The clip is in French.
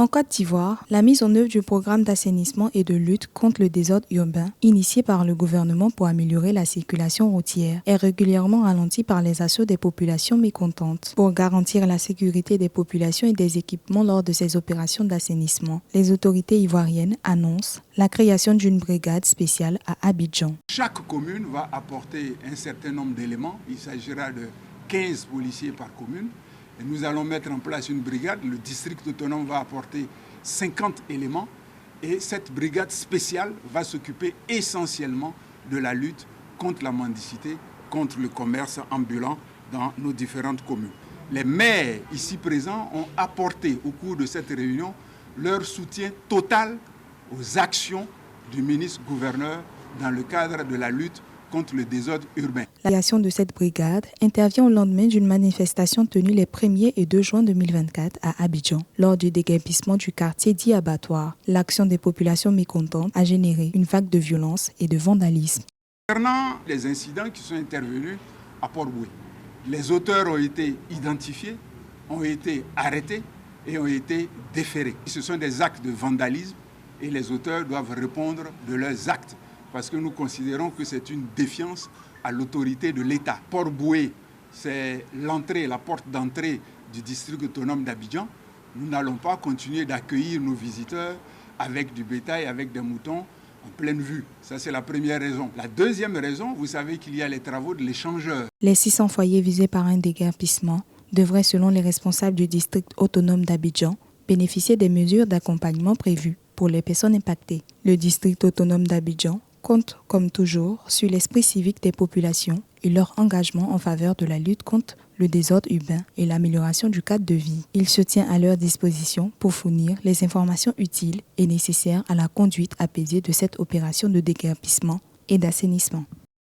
En Côte d'Ivoire, la mise en œuvre du programme d'assainissement et de lutte contre le désordre urbain, initié par le gouvernement pour améliorer la circulation routière, est régulièrement ralentie par les assauts des populations mécontentes. Pour garantir la sécurité des populations et des équipements lors de ces opérations d'assainissement, les autorités ivoiriennes annoncent la création d'une brigade spéciale à Abidjan. Chaque commune va apporter un certain nombre d'éléments. Il s'agira de 15 policiers par commune. Et nous allons mettre en place une brigade. Le district autonome va apporter 50 éléments. Et cette brigade spéciale va s'occuper essentiellement de la lutte contre la mendicité, contre le commerce ambulant dans nos différentes communes. Les maires ici présents ont apporté au cours de cette réunion leur soutien total aux actions du ministre-gouverneur dans le cadre de la lutte contre le désordre urbain. La création de cette brigade intervient au lendemain d'une manifestation tenue les 1er et 2 juin 2024 à Abidjan. Lors du déguerpissement du quartier dit abattoir, l'action des populations mécontentes a généré une vague de violence et de vandalisme. Concernant les incidents qui sont intervenus à Port-Boué, les auteurs ont été identifiés, ont été arrêtés et ont été déférés. Ce sont des actes de vandalisme et les auteurs doivent répondre de leurs actes, parce que nous considérons que c'est une défiance à l'autorité de l'État. Port-Boué, c'est l'entrée, la porte d'entrée du district autonome d'Abidjan. Nous n'allons pas continuer d'accueillir nos visiteurs avec du bétail, avec des moutons en pleine vue. Ça, c'est la première raison. La deuxième raison, vous savez qu'il y a les travaux de l'échangeur. Les 600 foyers visés par un déguerpissement devraient, selon les responsables du district autonome d'Abidjan, bénéficier des mesures d'accompagnement prévues pour les personnes impactées. Le district autonome d'Abidjan compte, comme toujours, sur l'esprit civique des populations et leur engagement en faveur de la lutte contre le désordre urbain et l'amélioration du cadre de vie. Il se tient à leur disposition pour fournir les informations utiles et nécessaires à la conduite apaisée de cette opération de déguerpissement et d'assainissement.